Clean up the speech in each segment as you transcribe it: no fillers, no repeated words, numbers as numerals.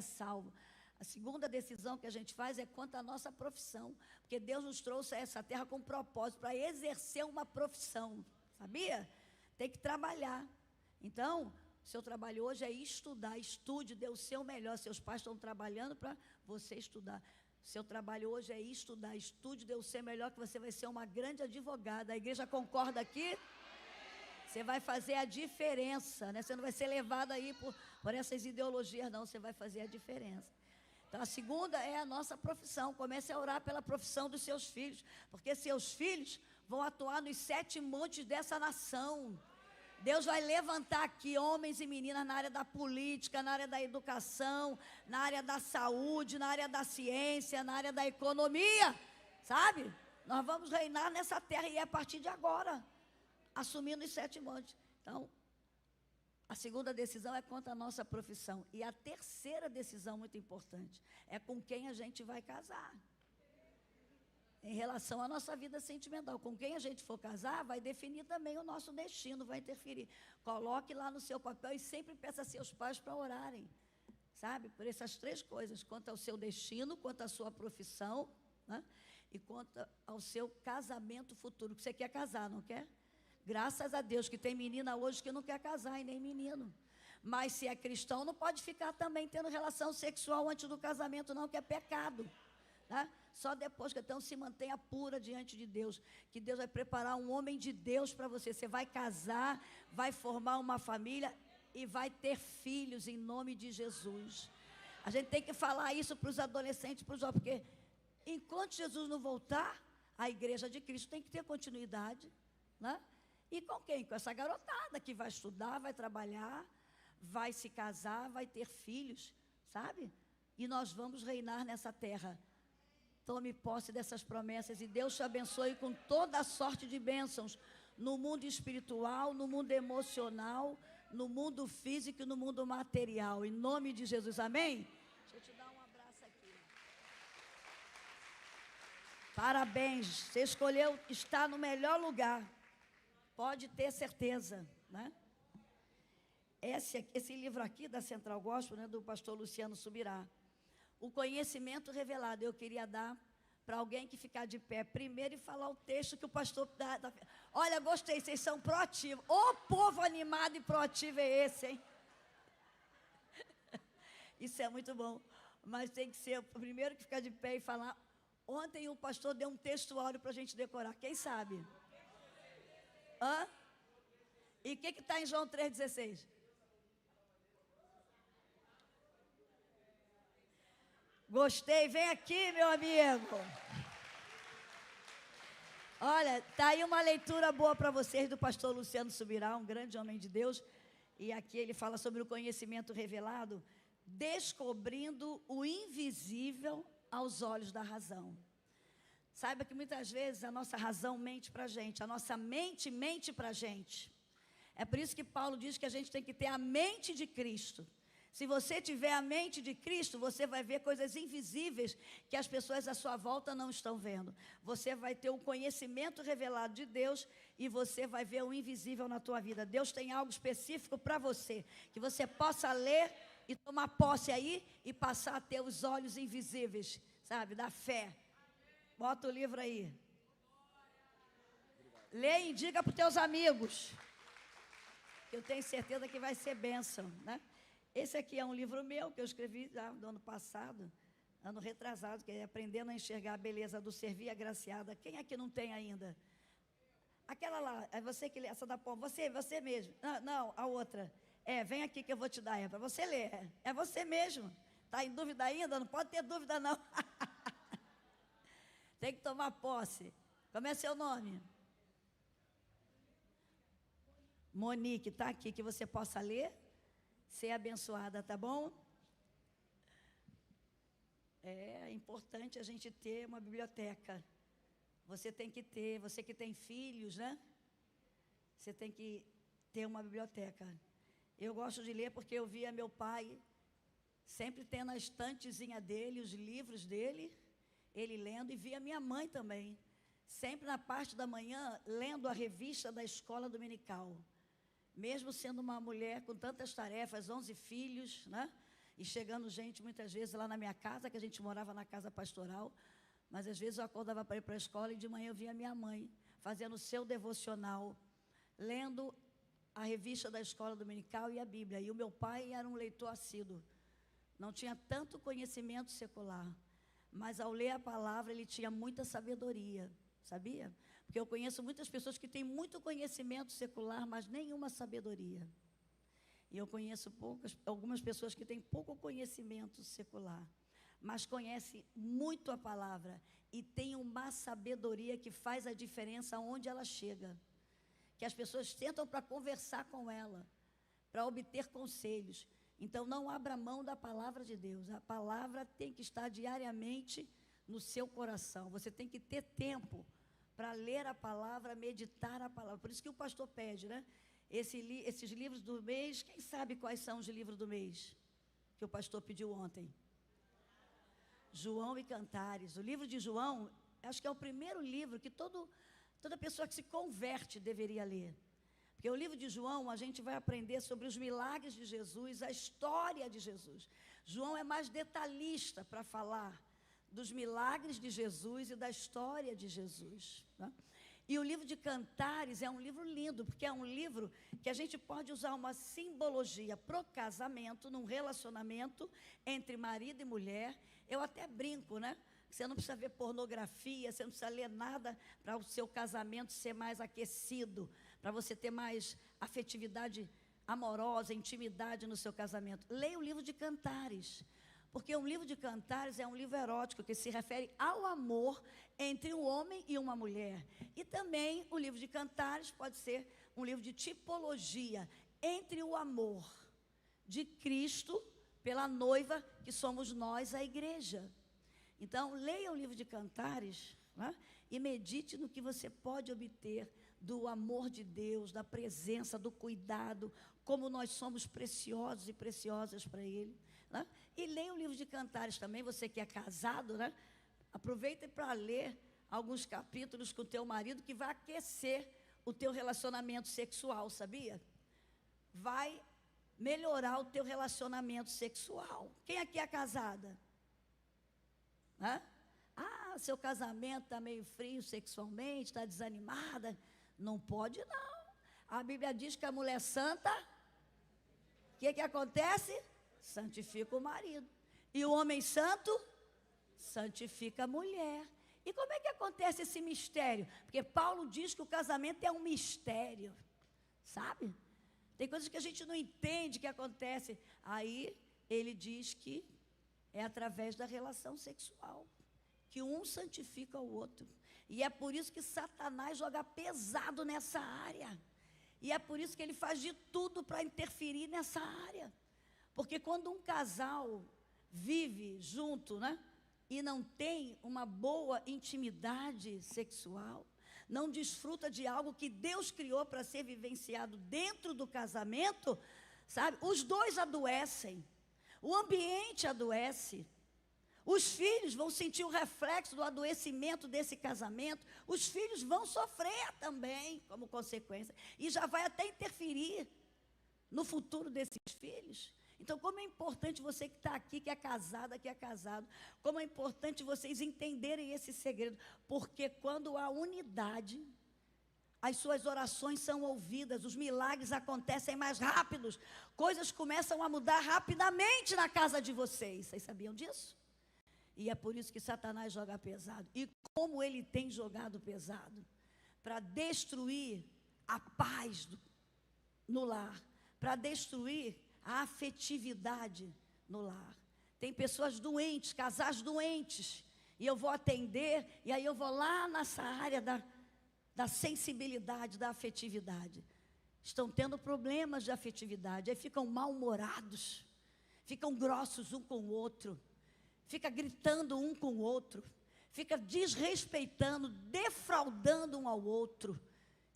é salvo. A segunda decisão que a gente faz é quanto à nossa profissão, porque Deus nos trouxe a essa terra com propósito, para exercer uma profissão, sabia? Tem que trabalhar. Então, seu trabalho hoje é estudar, estude, dê o seu melhor. Seus pais estão trabalhando para você estudar. Seu trabalho hoje é estudar, estude, dê o seu melhor, que você vai ser uma grande advogada. A igreja concorda aqui? Você vai fazer a diferença, né? Você não vai ser levado aí por essas ideologias, não. Você vai fazer a diferença. Então, a segunda é a nossa profissão. Comece a orar pela profissão dos seus filhos, porque seus filhos vão atuar nos 7 montes dessa nação. Deus vai levantar aqui homens e meninas na área da política, na área da educação, na área da saúde, na área da ciência, na área da economia, sabe? Nós vamos reinar nessa terra e é a partir de agora, assumindo os 7 montes. Então, a segunda decisão é quanto à nossa profissão. E a terceira decisão, muito importante, é com quem a gente vai casar. Em relação à nossa vida sentimental. Com quem a gente for casar, vai definir também o nosso destino, vai interferir. Coloque lá no seu papel e sempre peça a seus pais para orarem. Sabe? Por essas 3 coisas. Quanto ao seu destino, quanto à sua profissão, né? E quanto ao seu casamento futuro. Que você quer casar, não quer? Graças a Deus que tem menina hoje que não quer casar e nem menino. Mas se é cristão, não pode ficar também tendo relação sexual antes do casamento, não, que é pecado. Tá? Só depois que então se mantenha pura diante de Deus, que Deus vai preparar um homem de Deus para você. Você vai casar, vai formar uma família e vai ter filhos em nome de Jesus. A gente tem que falar isso para os adolescentes, para os jovens, porque enquanto Jesus não voltar, a igreja de Cristo tem que ter continuidade, né? E com quem? Com essa garotada que vai estudar, vai trabalhar, vai se casar, vai ter filhos, sabe? E nós vamos reinar nessa terra. Tome posse dessas promessas e Deus te abençoe com toda a sorte de bênçãos no mundo espiritual, no mundo emocional, no mundo físico e no mundo material. Em nome de Jesus, amém? Deixa eu te dar um abraço aqui. Parabéns, você escolheu estar no melhor lugar. Pode ter certeza, né? Esse livro aqui da Central Gospel, né, do pastor Luciano Subirá. O conhecimento revelado, eu queria dar para alguém que ficar de pé primeiro e falar o texto que o pastor dá. Olha, gostei, vocês são proativos. Ô povo animado e proativo é esse, hein? Isso é muito bom. Mas tem que ser o primeiro que ficar de pé e falar. Ontem o pastor deu um textuário para a gente decorar. Quem sabe? Hã? E o que está em João 3,16? Gostei, vem aqui, meu amigo. Olha, está aí uma leitura boa para vocês do pastor Luciano Subirá, um grande homem de Deus. E aqui ele fala sobre o conhecimento revelado, descobrindo o invisível aos olhos da razão. Saiba que muitas vezes a nossa razão mente para a gente, a nossa mente mente para a gente. É por isso que Paulo diz que a gente tem que ter a mente de Cristo. Se você tiver a mente de Cristo, você vai ver coisas invisíveis que as pessoas à sua volta não estão vendo. Você vai ter o conhecimento revelado de Deus e você vai ver o invisível na tua vida. Deus tem algo específico para você, que você possa ler e tomar posse aí e passar a ter os olhos invisíveis, sabe, da fé. Bota o livro aí. Lê e diga para os teus amigos. Eu tenho certeza que vai ser bênção, né? Esse aqui é um livro meu que eu escrevi já no ano passado, ano retrasado, que é Aprendendo a Enxergar a Beleza do Servir Agraciada. Quem aqui não tem ainda? Aquela lá, é você que lê, essa da pomba, você mesmo. Não, a outra. Vem aqui que eu vou te dar, para você ler. É você mesmo. Está em dúvida ainda? Não pode ter dúvida não. Tem que tomar posse. Como é seu nome? Monique, está aqui, que você possa ler, ser abençoada, tá bom? É importante a gente ter uma biblioteca. Você tem que ter, você que tem filhos, né? Você tem que ter uma biblioteca. Eu gosto de ler porque eu via meu pai sempre tendo a estantezinha dele, os livros dele, ele lendo, e via minha mãe também, sempre na parte da manhã, lendo a revista da escola dominical. Mesmo sendo uma mulher com tantas tarefas, 11 filhos, né? E chegando gente, muitas vezes, lá na minha casa, que a gente morava na casa pastoral, mas às vezes eu acordava para ir para a escola e de manhã eu via minha mãe fazendo o seu devocional, lendo a revista da escola dominical e a Bíblia. E o meu pai era um leitor assíduo, não tinha tanto conhecimento secular, mas ao ler a palavra ele tinha muita sabedoria, sabia? Porque eu conheço muitas pessoas que têm muito conhecimento secular, mas nenhuma sabedoria. E eu conheço algumas pessoas que têm pouco conhecimento secular, mas conhecem muito a palavra e têm uma sabedoria que faz a diferença onde ela chega. Que as pessoas tentam para conversar com ela, para obter conselhos. Então não abra mão da palavra de Deus. A palavra tem que estar diariamente no seu coração. Você tem que ter tempo para ler a palavra, meditar a palavra. Por isso que o pastor pede, né? Esses livros do mês, quem sabe quais são os livros do mês? Que o pastor pediu ontem. João e Cantares. O livro de João, acho que é o primeiro livro que toda pessoa que se converte deveria ler. Porque o livro de João, a gente vai aprender sobre os milagres de Jesus, a história de Jesus. João é mais detalhista para falar dos milagres de Jesus e da história de Jesus, né? E o livro de Cantares é um livro lindo, porque é um livro que a gente pode usar uma simbologia pro casamento, num relacionamento entre marido e mulher. Eu até brinco, né? Você não precisa ver pornografia, você não precisa ler nada para o seu casamento ser mais aquecido, para você ter mais afetividade amorosa, intimidade no seu casamento. Leia o livro de Cantares, porque um livro de Cantares é um livro erótico que se refere ao amor entre um homem e uma mulher. E também o livro de Cantares pode ser um livro de tipologia entre o amor de Cristo pela noiva, que somos nós, a igreja. Então, leia o livro de Cantares, né, e medite no que você pode obter do amor de Deus, da presença, do cuidado, como nós somos preciosos e preciosas para Ele, né? E leia o livro de Cantares também, você que é casado, né? Aproveita para ler alguns capítulos com o teu marido, que vai aquecer o teu relacionamento sexual, sabia? Vai melhorar o teu relacionamento sexual. Quem aqui é casada? Hã? Ah, seu casamento está meio frio sexualmente, está desanimada. Não pode não. A Bíblia diz que a mulher santa, o que acontece? Santifica o marido. E o homem santo santifica a mulher. E como é que acontece esse mistério? Porque Paulo diz que o casamento é um mistério, sabe? Tem coisas que a gente não entende que acontece. Aí ele diz que é através da relação sexual, que um santifica o outro. E é por isso que Satanás joga pesado nessa área. E é por isso que ele faz de tudo para interferir nessa área. Porque quando um casal vive junto, né, e não tem uma boa intimidade sexual, não desfruta de algo que Deus criou para ser vivenciado dentro do casamento, sabe? Os dois adoecem, o ambiente adoece, os filhos vão sentir o reflexo do adoecimento desse casamento, os filhos vão sofrer também como consequência, e já vai até interferir no futuro desses filhos. Então, como é importante você que está aqui, que é casada, que é casado, como é importante vocês entenderem esse segredo, porque quando há unidade, as suas orações são ouvidas, os milagres acontecem mais rápidos, coisas começam a mudar rapidamente na casa de vocês. Vocês sabiam disso? E é por isso que Satanás joga pesado. E como ele tem jogado pesado? Para destruir a paz no lar, para destruir a afetividade no lar. Tem pessoas doentes, casais doentes, e eu vou atender, e aí eu vou lá nessa área da sensibilidade, da afetividade. Estão tendo problemas de afetividade, aí ficam mal-humorados, ficam grossos um com o outro, fica gritando um com o outro, fica desrespeitando, defraudando um ao outro,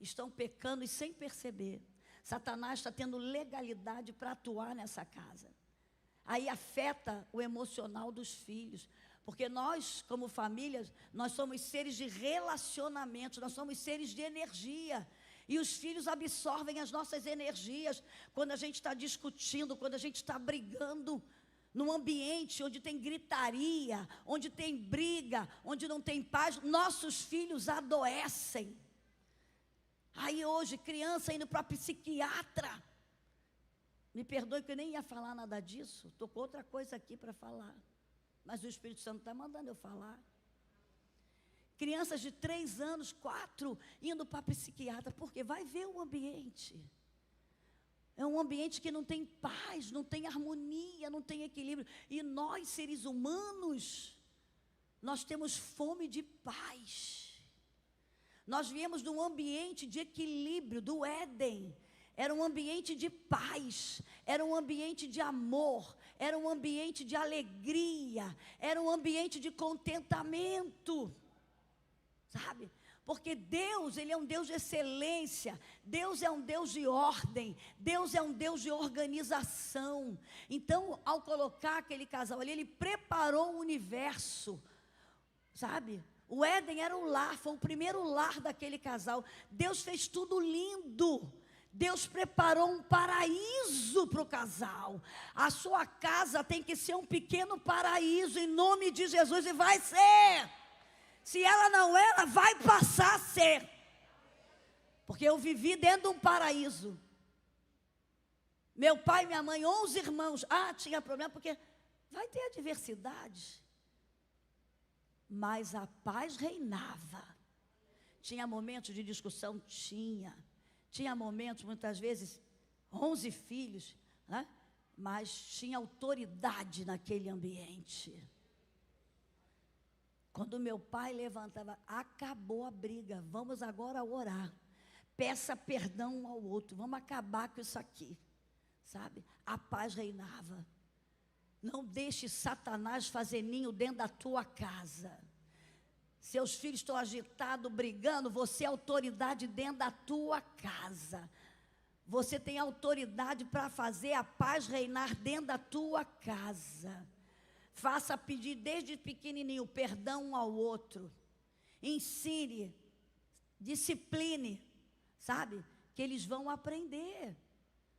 estão pecando e sem perceber. Satanás está tendo legalidade para atuar nessa casa. Aí afeta o emocional dos filhos, porque nós, como famílias, nós somos seres de relacionamento, nós somos seres de energia, e os filhos absorvem as nossas energias, quando a gente está discutindo, quando a gente está brigando, num ambiente onde tem gritaria, onde tem briga, onde não tem paz, nossos filhos adoecem. Aí hoje, criança indo para psiquiatra. Me perdoe que eu nem ia falar nada disso. Estou com outra coisa aqui para falar. Mas o Espírito Santo está mandando eu falar. Crianças de 3 anos, 4, indo para psiquiatra, porque vai ver o ambiente. É um ambiente que não tem paz, não tem harmonia, não tem equilíbrio. E nós, seres humanos, nós temos fome de paz. Nós viemos de um ambiente de equilíbrio, do Éden. Era um ambiente de paz, era um ambiente de amor, era um ambiente de alegria, era um ambiente de contentamento. Sabe? Porque Deus, Ele é um Deus de excelência, Deus é um Deus de ordem, Deus é um Deus de organização. Então, ao colocar aquele casal ali, Ele preparou o universo, sabe? O Éden era o lar, foi o primeiro lar daquele casal. Deus fez tudo lindo. Deus preparou um paraíso para o casal. A sua casa tem que ser um pequeno paraíso, em nome de Jesus, e vai ser. Se ela não é, ela vai passar a ser. Porque eu vivi dentro de um paraíso. Meu pai e minha mãe, 11 irmãos. Tinha problema, porque vai ter adversidade. Mas a paz reinava. Tinha momentos de discussão? Tinha. Tinha momentos, muitas vezes, 11 filhos, né? Mas tinha autoridade naquele ambiente. Quando meu pai levantava, acabou a briga, vamos agora orar. Peça perdão um ao outro, vamos acabar com isso aqui, sabe? A paz reinava. Não deixe Satanás fazer ninho dentro da tua casa. Seus filhos estão agitados, brigando, você é autoridade dentro da tua casa. Você tem autoridade para fazer a paz reinar dentro da tua casa. Faça pedir desde pequenininho perdão um ao outro. Ensine, discipline, sabe? Que eles vão aprender.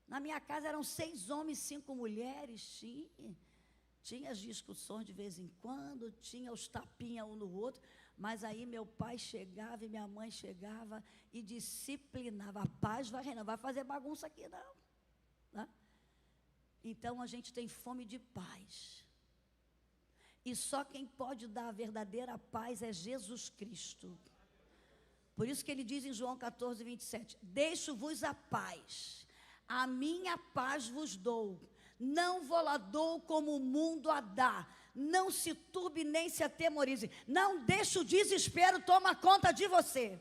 Na minha casa eram 6 homens, 5 mulheres. Tinha as discussões de vez em quando, tinha os tapinhas um no outro. Mas aí meu pai chegava e minha mãe chegava e disciplinava. A paz vai reinar, não vai fazer bagunça aqui não, né? Então a gente tem fome de paz. E só quem pode dar a verdadeira paz é Jesus Cristo. Por isso que ele diz em João 14, 27, deixo-vos a paz, a minha paz vos dou, não vou lá dou como o mundo a dá. Não se turbe nem se atemorize. Não deixe o desespero tomar conta de você.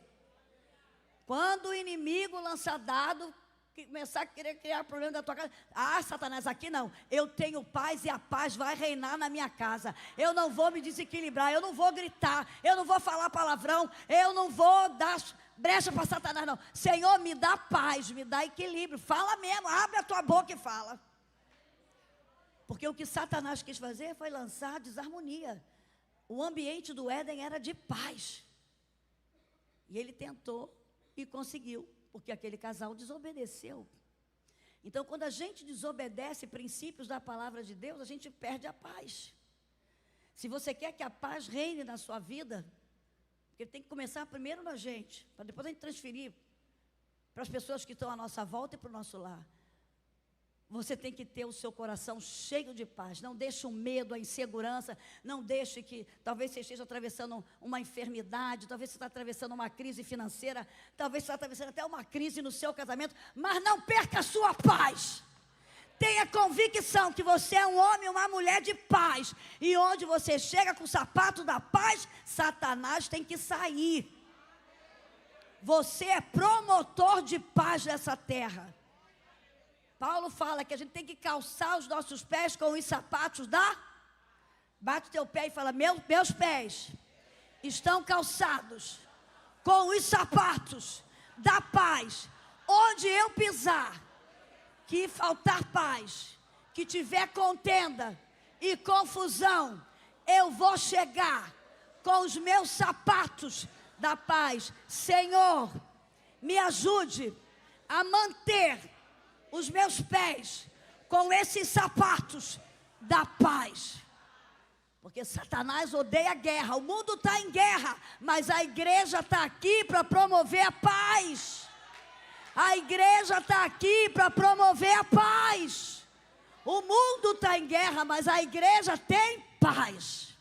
Quando o inimigo lançar dado, começar a querer criar problema da tua casa. Satanás, aqui não. Eu tenho paz e a paz vai reinar na minha casa. Eu não vou me desequilibrar, eu não vou gritar, eu não vou falar palavrão, eu não vou dar brecha para Satanás, não. Senhor, me dá paz, me dá equilíbrio. Fala mesmo, abre a tua boca e fala. Porque o que Satanás quis fazer foi lançar desarmonia. O ambiente do Éden era de paz. E ele tentou e conseguiu, porque aquele casal desobedeceu. Então, quando a gente desobedece princípios da palavra de Deus, a gente perde a paz. Se você quer que a paz reine na sua vida, porque tem que começar primeiro na gente, para depois a gente transferir para as pessoas que estão à nossa volta e para o nosso lar. Você tem que ter o seu coração cheio de paz. Não deixe o medo, a insegurança. Não deixe que talvez você esteja atravessando uma enfermidade. Talvez você está atravessando uma crise financeira. Talvez você está atravessando até uma crise no seu casamento. Mas não perca a sua paz. Tenha convicção que você é um homem, uma mulher de paz. E onde você chega com o sapato da paz, Satanás tem que sair. Você é promotor de paz nessa terra. Paulo fala que a gente tem que calçar os nossos pés com os sapatos da... Bate teu pé e fala, meus pés estão calçados com os sapatos da paz. Onde eu pisar, que faltar paz, que tiver contenda e confusão, eu vou chegar com os meus sapatos da paz. Senhor, me ajude a manter os meus pés com esses sapatos da paz. Porque Satanás odeia a guerra, o mundo está em guerra, mas a igreja está aqui para promover a paz. A igreja está aqui para promover a paz. O mundo está em guerra, mas a igreja tem paz.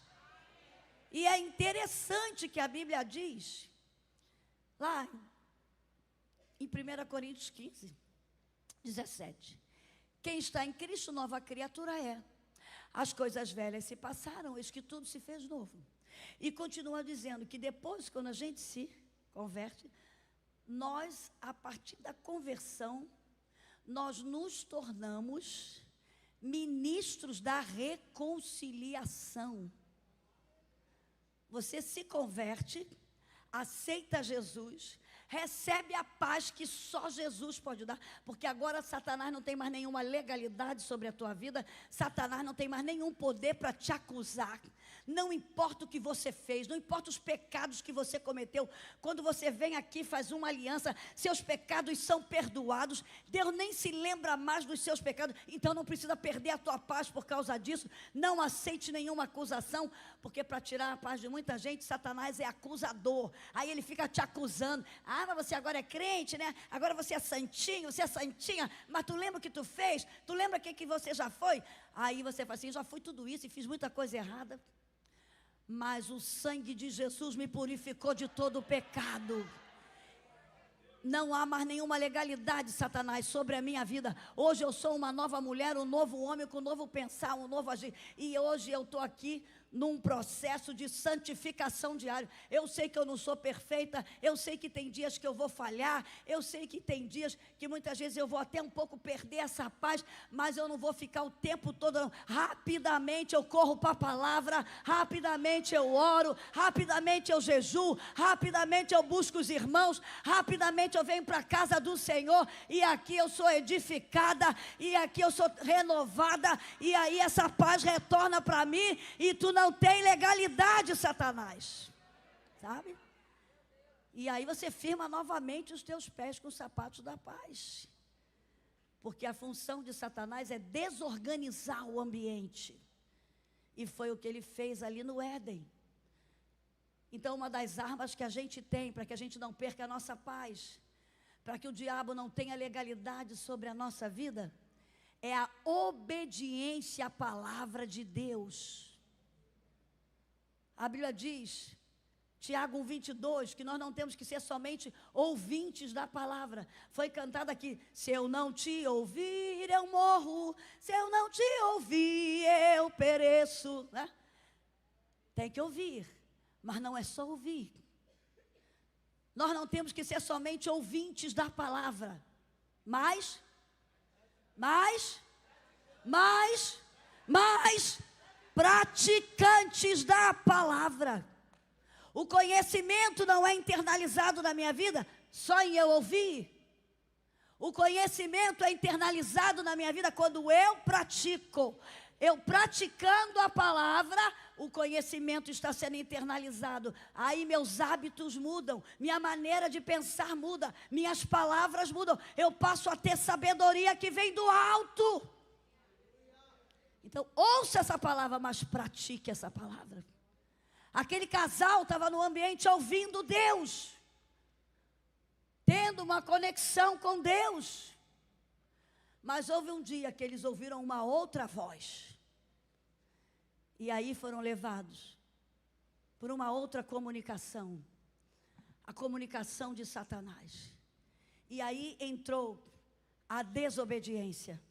E é interessante que a Bíblia diz, lá em 1 Coríntios 15, 17, quem está em Cristo, nova criatura é. As coisas velhas se passaram, eis que tudo se fez novo. E continua dizendo que depois, quando a gente se converte, nós, a partir da conversão, nós nos tornamos ministros da reconciliação. Você se converte, aceita Jesus, recebe a paz que só Jesus pode dar, porque agora Satanás não tem mais nenhuma legalidade sobre a tua vida, Satanás não tem mais nenhum poder para te acusar. Não importa o que você fez, não importa os pecados que você cometeu, quando você vem aqui e faz uma aliança, seus pecados são perdoados, Deus nem se lembra mais dos seus pecados, então não precisa perder a tua paz por causa disso. Não aceite nenhuma acusação, porque para tirar a paz de muita gente, Satanás é acusador, aí ele fica te acusando. Ah, mas você agora é crente, né? Agora você é santinho, você é santinha, mas tu lembra o que tu fez? Tu lembra que você já foi? Aí você fala assim, já fui tudo isso e fiz muita coisa errada, mas o sangue de Jesus me purificou de todo o pecado. Não há mais nenhuma legalidade, Satanás, sobre a minha vida. Hoje eu sou uma nova mulher, um novo homem, com um novo pensar, um novo agir. E hoje eu estou aqui num processo de santificação diário. Eu sei que eu não sou perfeita, eu sei que tem dias que eu vou falhar, eu sei que tem dias que muitas vezes eu vou até um pouco perder essa paz, mas eu não vou ficar o tempo todo, não. Rapidamente eu corro para a palavra, rapidamente eu oro, rapidamente eu jejuo, rapidamente eu busco os irmãos, rapidamente eu venho para a casa do Senhor, e aqui eu sou edificada, e aqui eu sou renovada, e aí essa paz retorna para mim, e tu não tem legalidade, Satanás, sabe? E aí você firma novamente os teus pés com os sapatos da paz, porque a função de Satanás é desorganizar o ambiente, e foi o que ele fez ali no Éden. Então uma das armas que a gente tem, para que a gente não perca a nossa paz, para que o diabo não tenha legalidade sobre a nossa vida, é a obediência à palavra de Deus. A Bíblia diz, Tiago 1:22, que nós não temos que ser somente ouvintes da palavra. Foi cantado aqui, se eu não te ouvir eu morro, se eu não te ouvir eu pereço, né? Tem que ouvir, mas não é só ouvir. Nós não temos que ser somente ouvintes da palavra, mas praticantes da palavra. O conhecimento não é internalizado na minha vida só em eu ouvir. O conhecimento é internalizado na minha vida quando eu pratico. Eu praticando a palavra, o conhecimento está sendo internalizado. Aí meus hábitos mudam, minha maneira de pensar muda, minhas palavras mudam. Eu passo a ter sabedoria que vem do alto. Então, ouça essa palavra, mas pratique essa palavra. Aquele casal estava no ambiente ouvindo Deus, tendo uma conexão com Deus. Mas houve um dia que eles ouviram uma outra voz. E aí foram levados por uma outra comunicação. A comunicação de Satanás. E aí entrou a desobediência.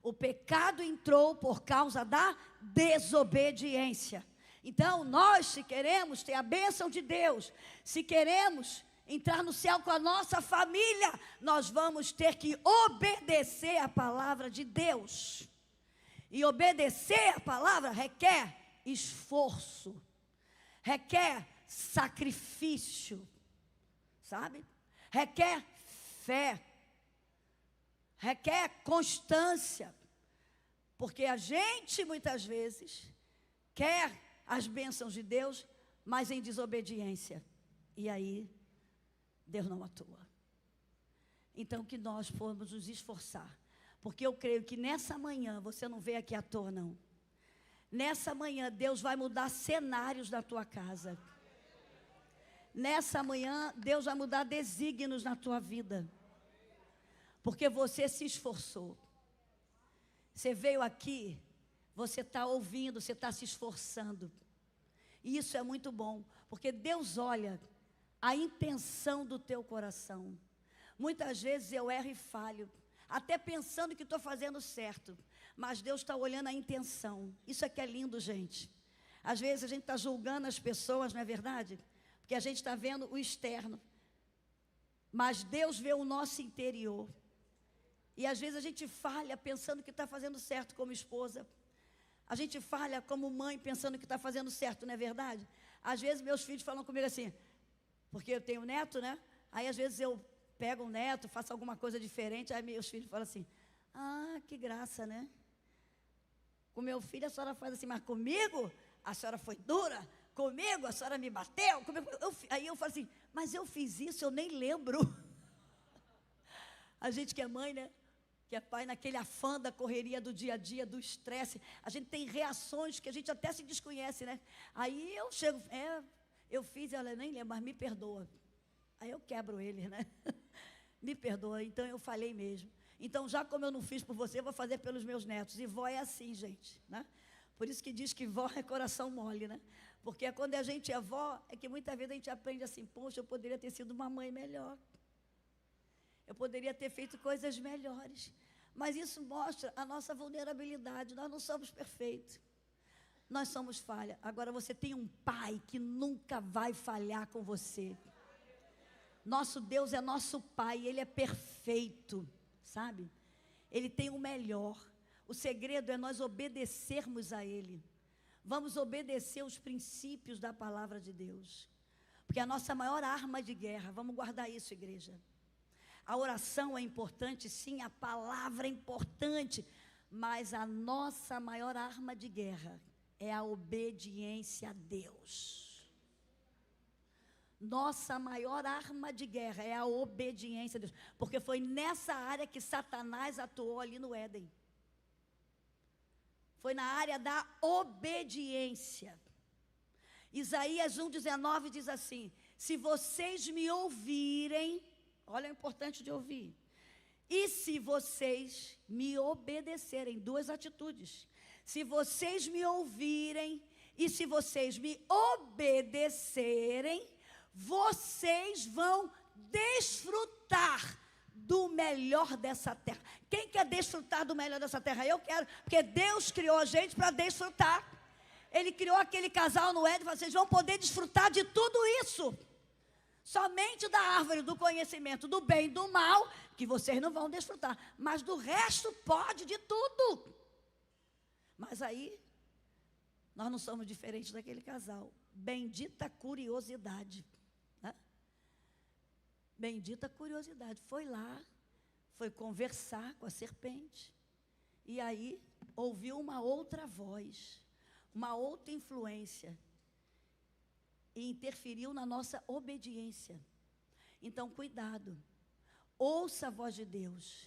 O pecado entrou por causa da desobediência. Então, nós, se queremos ter a bênção de Deus, se queremos entrar no céu com a nossa família, nós vamos ter que obedecer a palavra de Deus. E obedecer a palavra requer esforço, requer sacrifício, sabe? Requer fé. Requer constância, porque a gente muitas vezes quer as bênçãos de Deus, mas em desobediência, e aí Deus não atua. Então que nós formos nos esforçar, porque eu creio que nessa manhã você não veio aqui à toa não, Nessa manhã, Deus vai mudar cenários da tua casa. Nessa manhã, Deus vai mudar desígnios na tua vida. Porque você se esforçou. Você veio aqui, você está ouvindo, você está se esforçando. E isso é muito bom, porque Deus olha a intenção do teu coração. Muitas vezes eu erro e falho, até pensando que estou fazendo certo. Mas Deus está olhando a intenção. Isso é que é lindo, gente. Às vezes a gente está julgando as pessoas, não é verdade? Porque a gente está vendo o externo. Mas Deus vê o nosso interior. E às vezes a gente falha pensando que está fazendo certo como esposa. A gente falha como mãe pensando que está fazendo certo, não é verdade? Às vezes meus filhos falam comigo assim, porque eu tenho neto, né? Aí às vezes eu pego um neto, faço alguma coisa diferente, aí meus filhos falam assim, ah, que graça, né? Com meu filho a senhora faz assim, mas comigo a senhora foi dura, comigo a senhora me bateu, aí eu falo assim, mas eu fiz isso, eu nem lembro. A gente que é mãe, né? Que é pai, naquele afã da correria do dia a dia, do estresse, a gente tem reações que a gente até se desconhece, né? Aí eu chego, eu fiz, ela nem lembra, mas me perdoa. Aí eu quebro ele, né? Me perdoa, então eu falei mesmo. Então, já como eu não fiz por você, eu vou fazer pelos meus netos. E vó é assim, gente, né? Por isso que diz que vó é coração mole, né? Porque quando a gente é vó, é que muitas vezes a gente aprende assim, poxa, eu poderia ter sido uma mãe melhor. Eu poderia ter feito coisas melhores. Mas isso mostra a nossa vulnerabilidade. Nós não somos perfeitos. Nós somos falha. Agora você tem um pai que nunca vai falhar com você. Nosso Deus é nosso pai, Ele é perfeito, sabe? Ele tem o melhor. O segredo é nós obedecermos a Ele. Vamos obedecer os princípios da palavra de Deus. Porque a nossa maior arma de guerra, vamos guardar isso, igreja. A oração é importante, sim, a palavra é importante, mas a nossa maior arma de guerra é a obediência a Deus. Nossa maior arma de guerra é a obediência a Deus, porque foi nessa área que Satanás atuou ali no Éden. Foi na área da obediência. Isaías 1,19 diz assim, se vocês me ouvirem, olha o importante de ouvir, e se vocês me obedecerem, duas atitudes, se vocês me ouvirem, e se vocês me obedecerem, vocês vão desfrutar do melhor dessa terra. Quem quer desfrutar do melhor dessa terra? Eu quero, porque Deus criou a gente para desfrutar. Ele criou aquele casal no Éden, vocês vão poder desfrutar de tudo isso. Somente da árvore do conhecimento do bem e do mal, que vocês não vão desfrutar. Mas do resto pode de tudo. Mas aí, nós não somos diferentes daquele casal. Bendita curiosidade. Bendita curiosidade, foi lá, foi conversar com a serpente, e aí ouviu uma outra voz, uma outra influência, e interferiu na nossa obediência. Então cuidado, ouça a voz de Deus,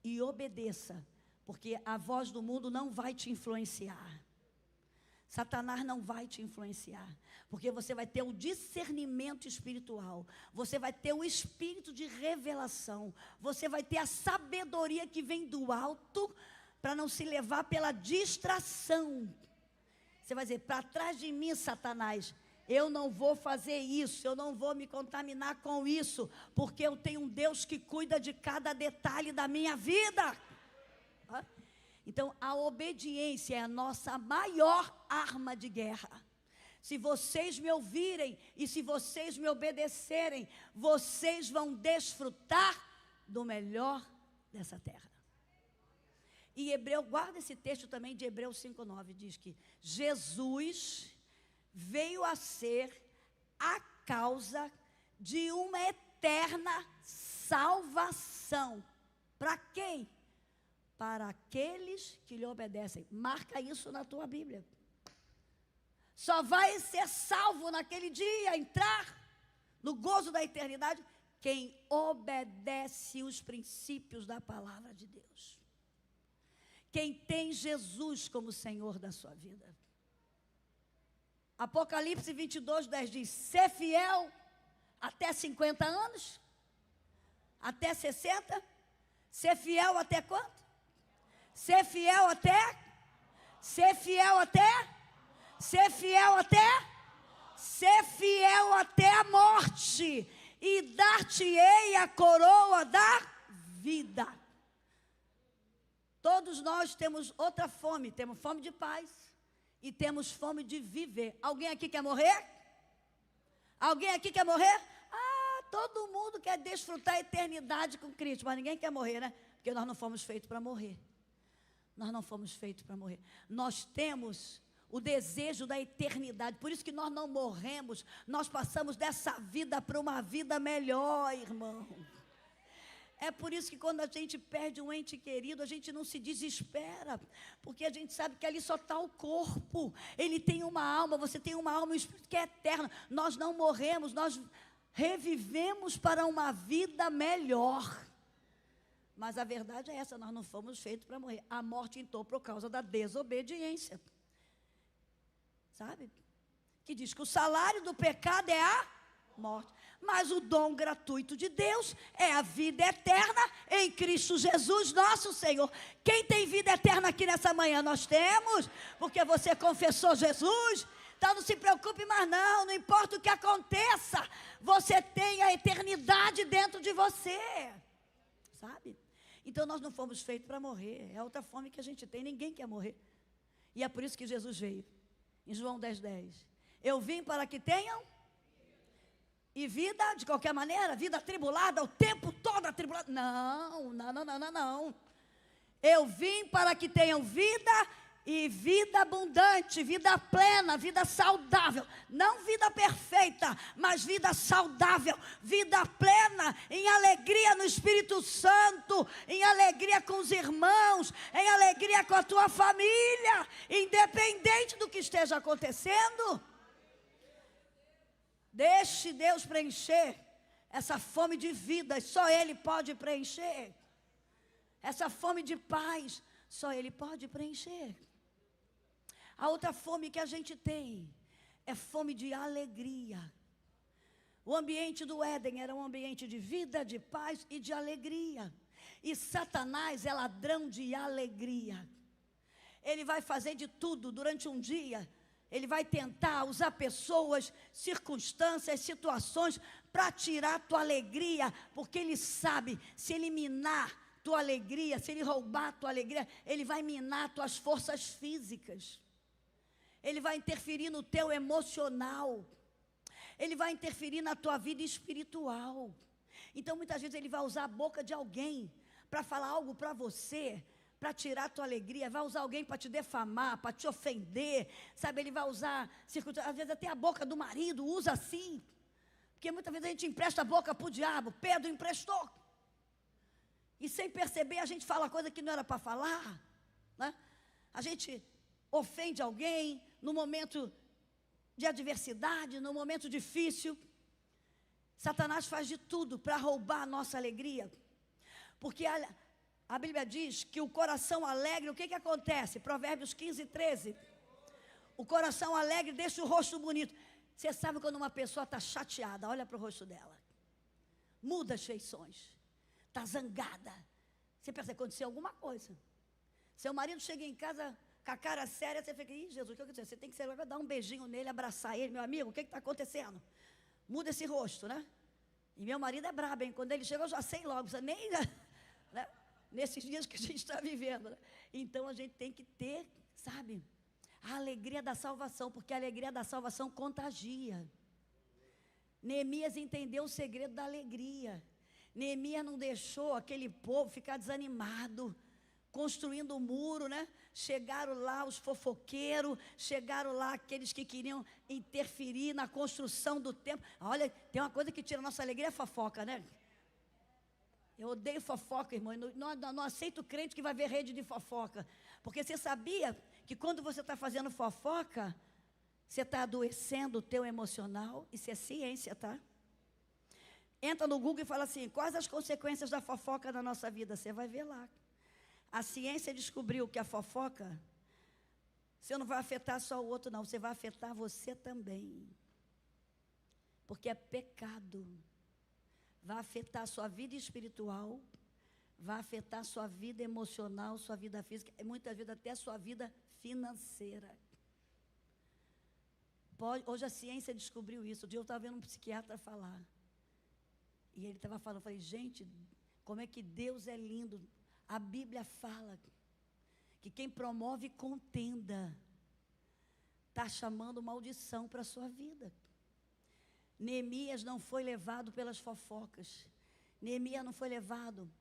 e obedeça, porque a voz do mundo não vai te influenciar. Satanás não vai te influenciar, porque você vai ter o discernimento espiritual, você vai ter o espírito de revelação, você vai ter a sabedoria que vem do alto, para não se levar pela distração. Você vai dizer, para trás de mim, Satanás, eu não vou fazer isso, eu não vou me contaminar com isso, porque eu tenho um Deus que cuida de cada detalhe da minha vida. Então, a obediência é a nossa maior arma de guerra. Se vocês me ouvirem e se vocês me obedecerem, vocês vão desfrutar do melhor dessa terra. E guarda esse texto também de Hebreus 5,9, diz que Jesus veio a ser a causa de uma eterna salvação. Para quem? Para aqueles que lhe obedecem. Marca isso na tua Bíblia. Só vai ser salvo naquele dia, entrar no gozo da eternidade, quem obedece os princípios da palavra de Deus. quem tem Jesus como Senhor da sua vida. Apocalipse 22:10 diz: ser fiel até 50 anos, até 60, ser fiel até quanto? Ser fiel até? Ser fiel até? Ser fiel até? Ser fiel até a morte, e dar-te-ei a coroa da vida. Todos nós temos outra fome, temos fome de paz e temos fome de viver. Alguém aqui quer morrer? Alguém aqui quer morrer? Todo mundo quer desfrutar a eternidade com Cristo, mas ninguém quer morrer, né? Porque nós não fomos feitos para morrer. Nós não fomos feitos para morrer. Nós temos o desejo da eternidade, por isso que nós não morremos, nós passamos dessa vida para uma vida melhor, irmão. É por isso que quando a gente perde um ente querido, a gente não se desespera, porque a gente sabe que ali só está o corpo, ele tem uma alma, você tem uma alma e um espírito que é eterno. Nós não morremos, nós revivemos para uma vida melhor. Mas a verdade é essa, nós não fomos feitos para morrer. A morte entrou por causa da desobediência. Sabe? Que diz que o salário do pecado é a morte. Mas o dom gratuito de Deus é a vida eterna em Cristo Jesus, nosso Senhor. Quem tem vida eterna aqui nessa manhã? Nós temos, porque você confessou Jesus. Então não se preocupe mais não importa o que aconteça, você tem a eternidade dentro de você, sabe? Então nós não fomos feitos para morrer, é outra fome que a gente tem, ninguém quer morrer. E é por isso que Jesus veio, em João 10:10. Eu vim para que tenham, e vida de qualquer maneira, vida atribulada, o tempo todo atribulada. Não. Eu vim para que tenham vida e vida abundante, vida plena, vida saudável. Não vida perfeita, mas vida saudável, vida plena, em alegria no Espírito Santo, em alegria com os irmãos, em alegria com a tua família, independente do que esteja acontecendo. Deixe Deus preencher essa fome de vida, só Ele pode preencher. Essa fome de paz, só Ele pode preencher. A outra fome que a gente tem é fome de alegria. O ambiente do Éden era um ambiente de vida, de paz e de alegria. E Satanás é ladrão de alegria. Ele vai fazer de tudo durante um dia. Ele vai tentar usar pessoas, circunstâncias, situações para tirar a tua alegria, porque ele sabe, se eliminar tua alegria, se ele roubar a tua alegria, ele vai minar tuas forças físicas. Ele vai interferir no teu emocional. Ele vai interferir na tua vida espiritual. Então, muitas vezes, ele vai usar a boca de alguém para falar algo para você, para tirar a tua alegria. Vai usar alguém para te defamar, para te ofender. Sabe, ele vai usar, às vezes até a boca do marido, usa assim. Porque muitas vezes a gente empresta a boca para o diabo. Pedro emprestou. E sem perceber, a gente fala coisa que não era para falar, né? A gente ofende alguém no momento de adversidade, no momento difícil. Satanás faz de tudo para roubar a nossa alegria. Porque a Bíblia diz que o coração alegre, o que acontece? Provérbios 15:13. O coração alegre deixa o rosto bonito. Você sabe quando uma pessoa está chateada, olha para o rosto dela. Muda as feições. Está zangada. Você pensa que aconteceu alguma coisa. Seu marido chega em casa com a cara séria, você fica, ih, Jesus, o que aconteceu? Você tem que dar um beijinho nele, abraçar ele, meu amigo, o que está acontecendo? Muda esse rosto, né? E meu marido é brabo, hein? Quando ele chega, eu já sei logo, você nem, né? Nesses dias que a gente está vivendo, né? Então a gente tem que ter, sabe, a alegria da salvação, porque a alegria da salvação contagia. Neemias entendeu o segredo da alegria. Neemias não deixou aquele povo ficar desanimado, construindo o muro, né? Chegaram lá os fofoqueiros, chegaram lá aqueles que queriam interferir na construção do templo. Olha, tem uma coisa que tira a nossa alegria, é fofoca, né? Eu odeio fofoca, irmão. Não aceito crente que vai ver rede de fofoca. Porque você sabia que quando você está fazendo fofoca, você está adoecendo o teu emocional? Isso é ciência, tá? Entra no Google e fala assim, quais as consequências da fofoca na nossa vida? Você vai ver lá. A ciência descobriu que a fofoca, você não vai afetar só o outro, não. Você vai afetar você também. Porque é pecado. Vai afetar a sua vida espiritual, vai afetar a sua vida emocional, sua vida física, e muitas vezes até a sua vida financeira. Hoje a ciência descobriu isso. Um dia eu estava vendo um psiquiatra falar. E ele estava falando, eu falei, gente, como é que Deus é lindo. A Bíblia fala que quem promove contenda está chamando maldição para a sua vida. Neemias não foi levado pelas fofocas. Neemias não foi levado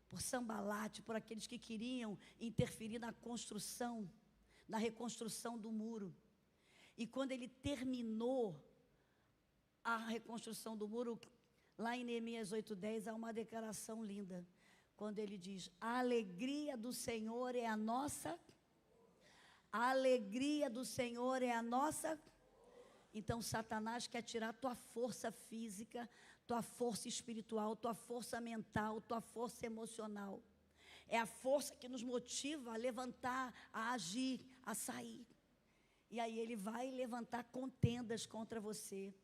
por Sambalate, por aqueles que queriam interferir na construção, na reconstrução do muro. E quando ele terminou a reconstrução do muro, lá em Neemias 8:10, há uma declaração linda. Quando ele diz, a alegria do Senhor é a nossa, a alegria do Senhor é a nossa. Então Satanás quer tirar tua força física, tua força espiritual, tua força mental, tua força emocional. É a força que nos motiva a levantar, a agir, a sair. E aí ele vai levantar contendas contra você.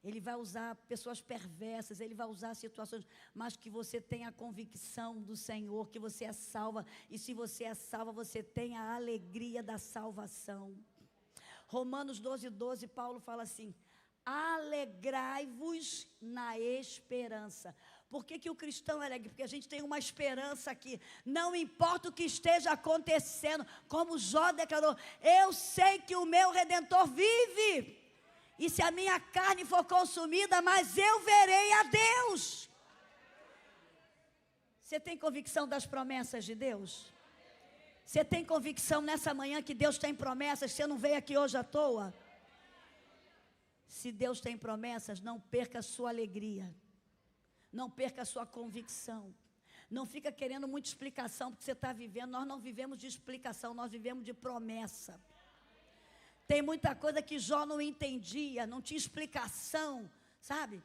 Ele vai usar pessoas perversas, ele vai usar situações, mas que você tenha a convicção do Senhor, que você é salva. E se você é salva, você tem a alegria da salvação. Romanos 12:12, Paulo fala assim, alegrai-vos na esperança. Por que o cristão é alegre? Porque a gente tem uma esperança aqui. Não importa o que esteja acontecendo, como Jó declarou, eu sei que o meu Redentor vive. E se a minha carne for consumida, mas eu verei a Deus. Você tem convicção das promessas de Deus? Você tem convicção nessa manhã que Deus tem promessas? Você não veio aqui hoje à toa? Se Deus tem promessas, não perca a sua alegria. Não perca a sua convicção. Não fica querendo muita explicação porque você está vivendo. Nós não vivemos de explicação, nós vivemos de promessa. Tem muita coisa que Jó não entendia, não tinha explicação, sabe?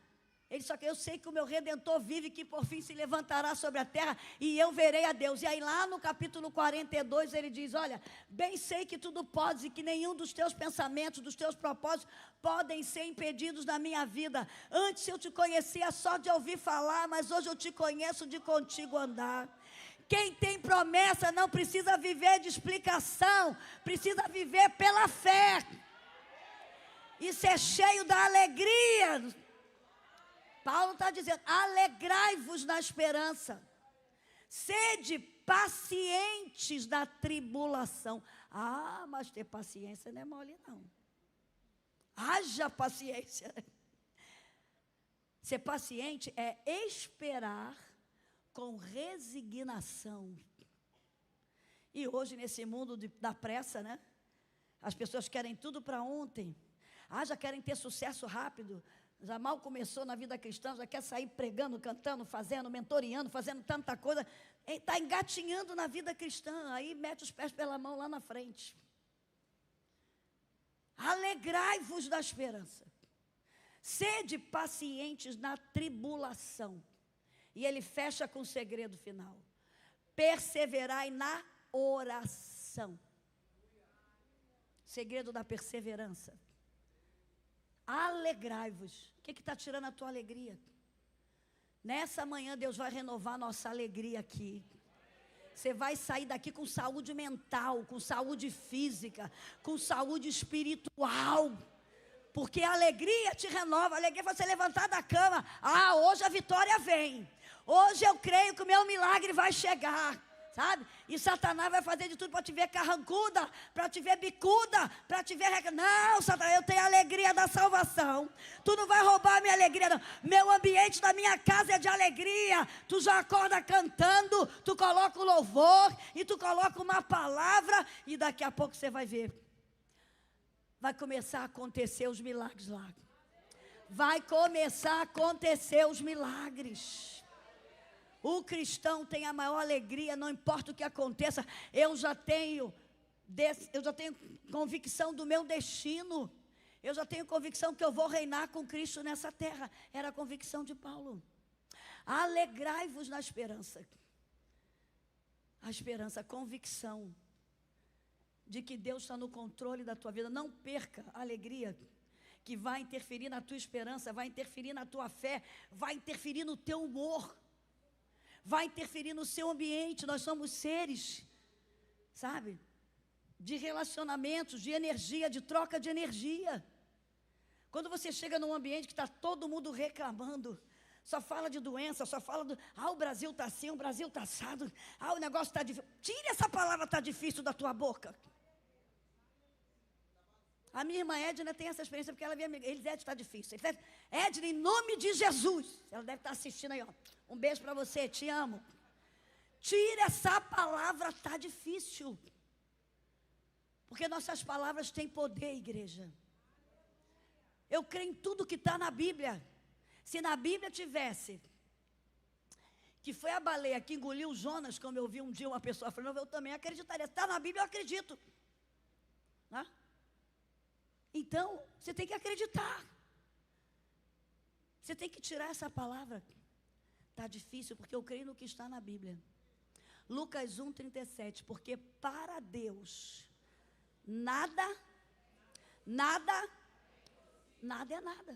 Ele só que eu sei que o meu Redentor vive, que por fim se levantará sobre a terra e eu verei a Deus. E aí lá no capítulo 42 ele diz, olha, bem sei que tudo podes e que nenhum dos teus pensamentos, dos teus propósitos podem ser impedidos na minha vida. Antes eu te conhecia só de ouvir falar, mas hoje eu te conheço de contigo andar. Quem tem promessa não precisa viver de explicação, precisa viver pela fé. E ser cheio da alegria. Paulo está dizendo, alegrai-vos na esperança. Sede pacientes na tribulação. Ah, mas ter paciência não é mole não. Haja paciência. Ser paciente é esperar com resignação. E hoje nesse mundo da pressa, né? As pessoas querem tudo para ontem. Já querem ter sucesso rápido. Já mal começou na vida cristã, já quer sair pregando, cantando, fazendo, mentoreando, fazendo tanta coisa. Está engatinhando na vida cristã, aí mete os pés pela mão lá na frente. Alegrai-vos da esperança. Sede pacientes na tribulação. E ele fecha com o segredo final. Perseverai na oração. Segredo da perseverança. Alegrai-vos. O que está tirando a tua alegria? Nessa manhã Deus vai renovar nossa alegria aqui. Você vai sair daqui com saúde mental, com saúde física, com saúde espiritual. Porque a alegria te renova, a alegria é você levantar da cama. Hoje a vitória vem. Hoje eu creio que o meu milagre vai chegar. Sabe? E Satanás vai fazer de tudo para te ver carrancuda, para te ver bicuda, para te ver... Não, Satanás, eu tenho a alegria da salvação. Tu não vai roubar a minha alegria, não. Meu ambiente da minha casa é de alegria. Tu já acorda cantando, tu coloca o louvor, e tu coloca uma palavra, e daqui a pouco você vai ver. Vai começar a acontecer os milagres lá. Vai começar a acontecer os milagres. O cristão tem a maior alegria, não importa o que aconteça. Eu já tenho convicção do meu destino. Eu já tenho convicção que eu vou reinar com Cristo nessa terra. Era a convicção de Paulo. Alegrai-vos na esperança. A esperança, a convicção de que Deus está no controle da tua vida. Não perca a alegria que vai interferir na tua esperança, vai interferir na tua fé, vai interferir no teu humor, vai interferir no seu ambiente. Nós somos seres, sabe, de relacionamentos, de energia, de troca de energia. Quando você chega num ambiente que está todo mundo reclamando, só fala de doença, só fala do, o Brasil está assim, o Brasil está assado, o negócio está difícil. Tire essa palavra está difícil da tua boca. A minha irmã Edna tem essa experiência, porque ela vê amiga, Edna está difícil. Edna, em nome de Jesus, ela deve estar assistindo aí, ó. Um beijo para você, te amo. Tire essa palavra, está difícil. Porque nossas palavras têm poder, igreja. Eu creio em tudo que está na Bíblia. Se na Bíblia tivesse que foi a baleia que engoliu Jonas, como eu vi um dia uma pessoa falando, eu também acreditaria. Está na Bíblia, eu acredito. Né? Então, você tem que acreditar. Você tem que tirar essa palavra. Está difícil, porque eu creio no que está na Bíblia. Lucas 1:37, porque para Deus, nada é nada.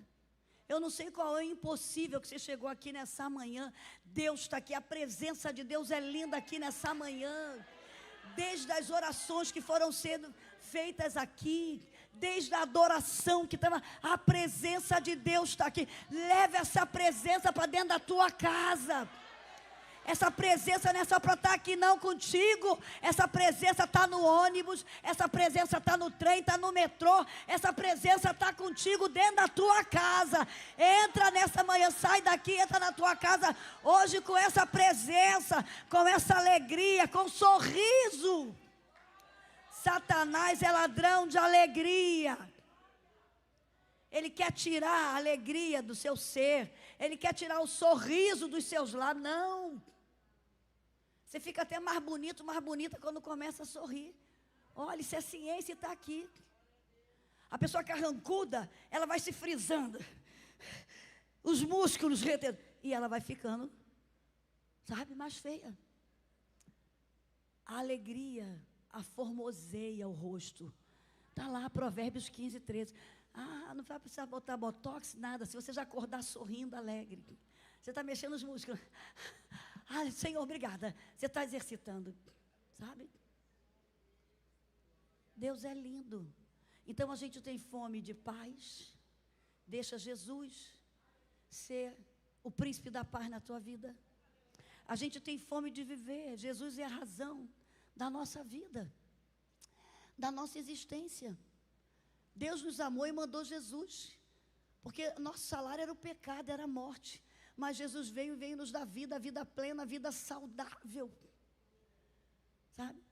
Eu não sei qual é o impossível que você chegou aqui nessa manhã. Deus está aqui, a presença de Deus é linda aqui nessa manhã. Desde as orações que foram sendo feitas aqui, desde a adoração que estava, a presença de Deus está aqui. Leve essa presença para dentro da tua casa. Essa presença não é só para estar aqui não contigo. Essa presença está no ônibus, essa presença está no trem, está no metrô. Essa presença está contigo dentro da tua casa. Entra nessa manhã, sai daqui, entra na tua casa hoje com essa presença, com essa alegria, com um sorriso. Satanás é ladrão de alegria. Ele quer tirar a alegria do seu ser. Ele quer tirar o sorriso dos seus lábios. Não. Você fica até mais bonito, mais bonita quando começa a sorrir. Olha, isso é ciência e está aqui. A pessoa carrancuda, ela vai se frisando. Os músculos retendo. E ela vai ficando, sabe, mais feia. A alegria aformoseia o rosto. Está lá, Provérbios 15:13. Não vai precisar botar botox, nada. Se você já acordar sorrindo, alegre. Você está mexendo os músculos. Senhor, obrigada. Você está exercitando, sabe? Deus é lindo. Então a gente tem fome de paz. Deixa Jesus ser o príncipe da paz na tua vida. A gente tem fome de viver. Jesus é a razão da nossa vida, da nossa existência. Deus nos amou e mandou Jesus, porque nosso salário era o pecado, era a morte, mas Jesus veio nos dar vida, a vida plena, a vida saudável, sabe?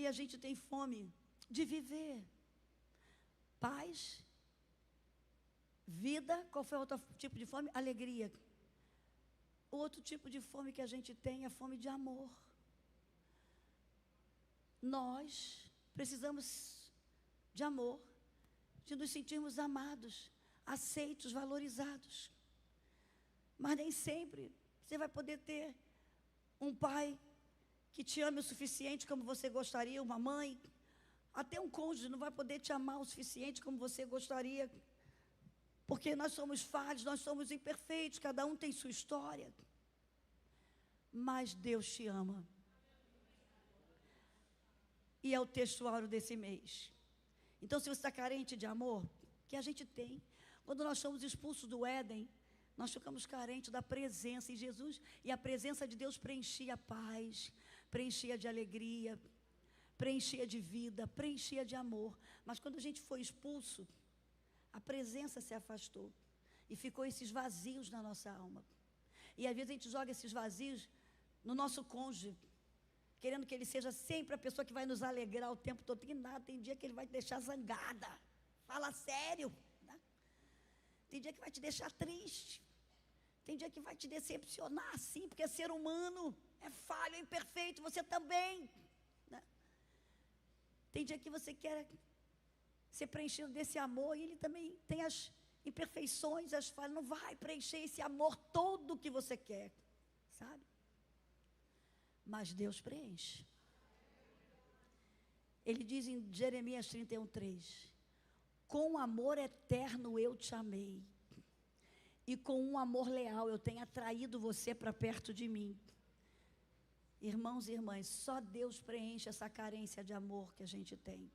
E a gente tem fome de viver paz, vida. Qual foi o outro tipo de fome? Alegria. O outro tipo de fome que a gente tem é a fome de amor. Nós precisamos de amor, de nos sentirmos amados, aceitos, valorizados. Mas nem sempre você vai poder ter um pai que te ame o suficiente como você gostaria, uma mãe. Até um cônjuge não vai poder te amar o suficiente como você gostaria, porque nós somos falhos, nós somos imperfeitos, cada um tem sua história. Mas Deus te ama. E é o textuário desse mês. Então, se você está carente de amor, que a gente tem. Quando nós somos expulsos do Éden, nós ficamos carentes da presença em Jesus. E a presença de Deus preenchia a paz, preenchia de alegria, preenchia de vida, preenchia de amor. Mas quando a gente foi expulso, a presença se afastou. E ficou esses vazios na nossa alma. E às vezes a gente joga esses vazios no nosso cônjuge, querendo que ele seja sempre a pessoa que vai nos alegrar o tempo todo. Tem nada, tem dia que ele vai te deixar zangada. Fala sério. Né? Tem dia que vai te deixar triste. Tem dia que vai te decepcionar, sim, porque é ser humano, é falho, é imperfeito, você também. Né? Tem dia que você quer ser preenchido desse amor, e ele também tem as imperfeições, as falhas. Não vai preencher esse amor todo que você quer, sabe? mas Deus preenche. Ele diz em Jeremias 31:3: com amor eterno eu te amei, e com um amor leal eu tenho atraído você para perto de mim. Irmãos e irmãs, só Deus preenche essa carência de amor que a gente tem.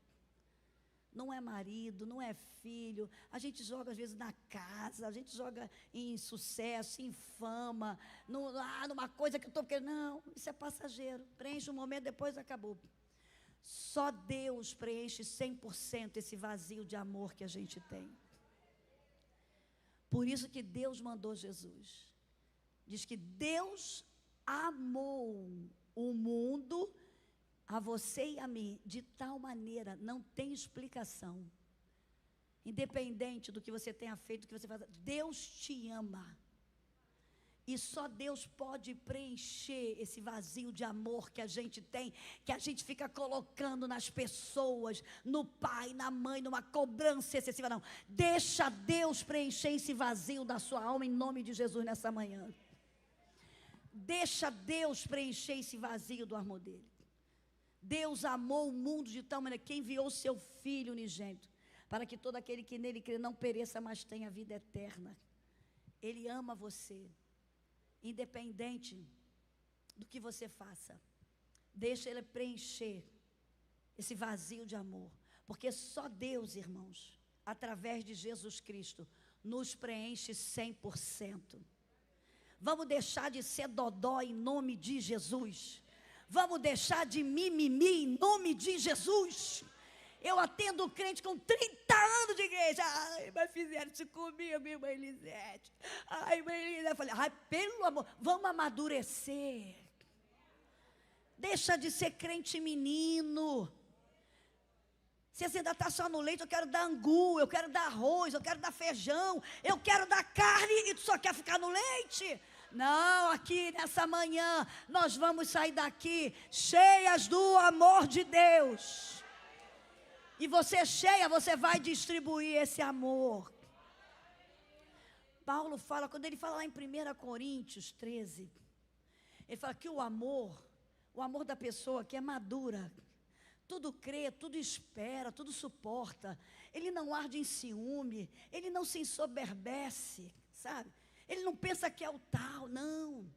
Não é marido, não é filho. A gente joga às vezes na casa, a gente joga em sucesso, em fama, numa coisa que eu estou querendo. Não, isso é passageiro. Preenche um momento, depois acabou. Só Deus preenche 100% esse vazio de amor que a gente tem. Por isso que Deus mandou Jesus. Diz que Deus amou o mundo, a você e a mim, de tal maneira, não tem explicação. Independente do que você tenha feito, do que você faz, Deus te ama. E só Deus pode preencher esse vazio de amor que a gente tem, que a gente fica colocando nas pessoas, no pai, na mãe, numa cobrança excessiva. Não, deixa Deus preencher esse vazio da sua alma em nome de Jesus nessa manhã. Deixa Deus preencher esse vazio do amor dele. Deus amou o mundo de tal maneira que enviou seu Filho unigênito, para que todo aquele que nele crê não pereça, mas tenha vida eterna. Ele ama você, independente do que você faça. Deixa ele preencher esse vazio de amor, porque só Deus, irmãos, através de Jesus Cristo, nos preenche 100%. Vamos deixar de ser dodó em nome de Jesus. Vamos deixar de mimimi em nome de Jesus. Eu atendo crente com 30 anos de igreja. Ai, mas fizeram isso comigo, irmã Elisete. Ai, irmã Elisete. Eu falei, ai, pelo amor, vamos amadurecer. Deixa de ser crente menino. Se você ainda está só no leite, eu quero dar angu, eu quero dar arroz, eu quero dar feijão, eu quero dar carne e tu só quer ficar no leite. Não, aqui nessa manhã, nós vamos sair daqui cheias do amor de Deus. E você cheia, você vai distribuir esse amor. Paulo fala, quando ele fala lá em 1 Coríntios 13, ele fala que o amor da pessoa que é madura, tudo crê, tudo espera, tudo suporta. Ele não arde em ciúme, ele não se ensoberbece, sabe? Ele não pensa que é o tal, não.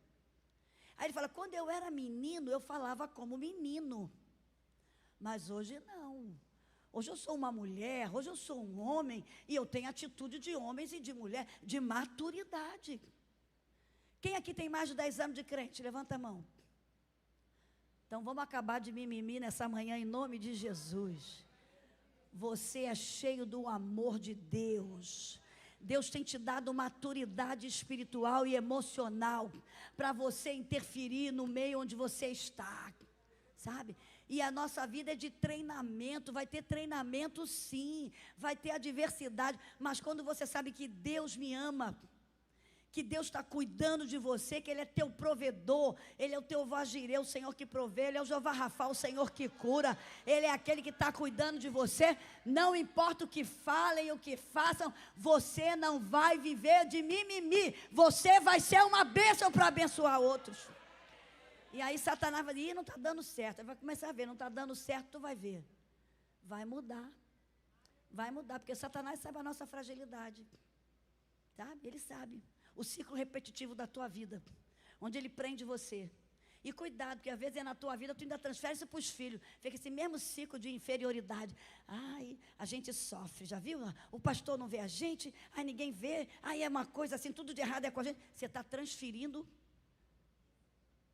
Aí ele fala, quando eu era menino, eu falava como menino. Mas hoje não. Hoje eu sou uma mulher, hoje eu sou um homem, e eu tenho atitude de homens e de mulher, de maturidade. Quem aqui tem mais de 10 anos de crente? Levanta a mão. Então vamos acabar de mimimi nessa manhã em nome de Jesus. Você é cheio do amor de Deus. Deus tem te dado maturidade espiritual e emocional para você interferir no meio onde você está, sabe? E a nossa vida é de treinamento, vai ter treinamento sim, vai ter adversidade, mas quando você sabe que Deus me ama, que Deus está cuidando de você, que Ele é teu provedor, Ele é o teu vagirê, o Senhor que provê, Ele é o Jeová Rafa, o Senhor que cura, Ele é aquele que está cuidando de você. Não importa o que falem, o que façam, você não vai viver de mimimi, você vai ser uma bênção para abençoar outros. E aí Satanás vai dizer, não está dando certo, ele vai começar a ver, não está dando certo, tu vai ver, vai mudar, porque Satanás sabe a nossa fragilidade, sabe, ele sabe. O ciclo repetitivo da tua vida, onde ele prende você. E cuidado, porque às vezes é na tua vida, tu ainda transfere isso para os filhos. Fica esse mesmo ciclo de inferioridade. Ai, a gente sofre, já viu? O pastor não vê a gente, ai ninguém vê, ai é uma coisa assim, tudo de errado é com a gente. Você está transferindo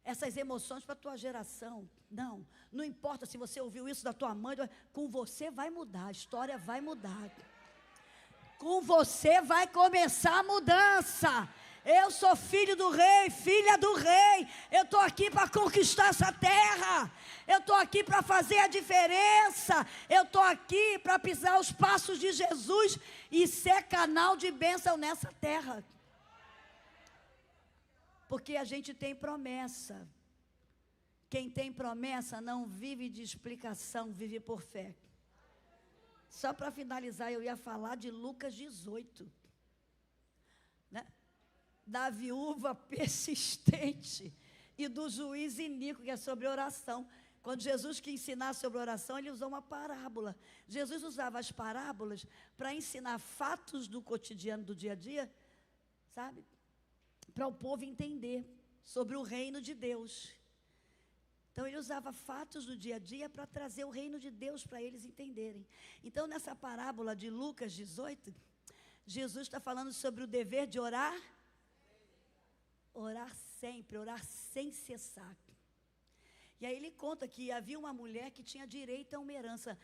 essas emoções para a tua geração. Não importa se você ouviu isso da tua mãe, com você vai mudar, a história vai mudar. Com você vai começar a mudança. Eu sou filho do rei, filha do rei. Eu estou aqui para conquistar essa terra. Eu estou aqui para fazer a diferença. Eu estou aqui para pisar os passos de Jesus e ser canal de bênção nessa terra. Porque a gente tem promessa. Quem tem promessa não vive de explicação, vive por fé. Só para finalizar, eu ia falar de Lucas 18, né? Da viúva persistente, e do juiz iníquo, que é sobre oração. Quando Jesus quis ensinar sobre oração, ele usou uma parábola. Jesus usava as parábolas para ensinar fatos do cotidiano, do dia a dia, sabe? Para o povo entender sobre o reino de Deus. Então, ele usava fatos do dia a dia para trazer o reino de Deus para eles entenderem. Então, nessa parábola de Lucas 18, Jesus está falando sobre o dever de orar. Orar sempre, orar sem cessar. E aí ele conta que havia uma mulher que tinha direito a uma herança.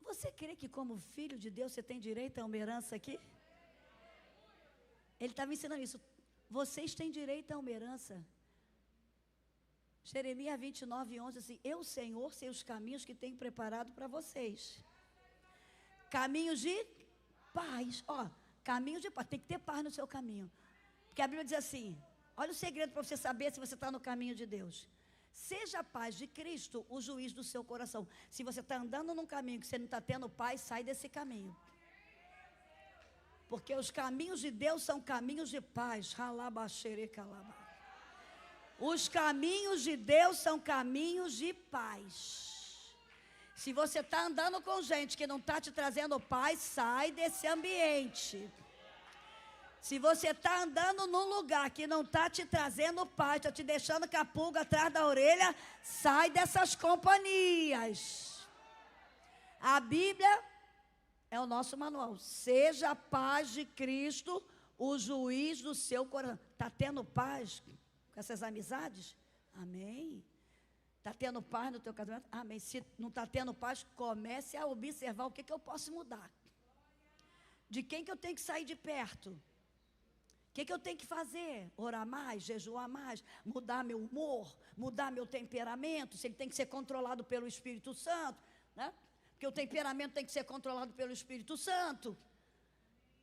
Você crê que como filho de Deus você tem direito a uma herança aqui? Ele estava ensinando isso. Vocês têm direito a uma herança. Jeremias 29, 11, assim, eu, Senhor, sei os caminhos que tenho preparado para vocês. Caminhos de paz. Caminhos de paz. Tem que ter paz no seu caminho. Porque a Bíblia diz assim, olha o segredo para você saber se você está no caminho de Deus. Seja a paz de Cristo o juiz do seu coração. Se você está andando num caminho que você não está tendo paz, sai desse caminho. Porque os caminhos de Deus são caminhos de paz. Os caminhos de Deus são caminhos de paz. Se você está andando com gente que não está te trazendo paz, sai desse ambiente. Se você está andando num lugar que não está te trazendo paz, está te deixando com a pulga atrás da orelha, sai dessas companhias. A Bíblia é o nosso manual. Seja a paz de Cristo o juiz do seu coração. Está tendo paz com essas amizades? Amém. Está tendo paz no teu casamento? Amém. Se não está tendo paz, comece a observar o que eu posso mudar. De quem que eu tenho que sair de perto? O que eu tenho que fazer? Orar mais, jejuar mais, mudar meu humor, mudar meu temperamento, se ele tem que ser controlado pelo Espírito Santo, né? Porque o temperamento tem que ser controlado pelo Espírito Santo.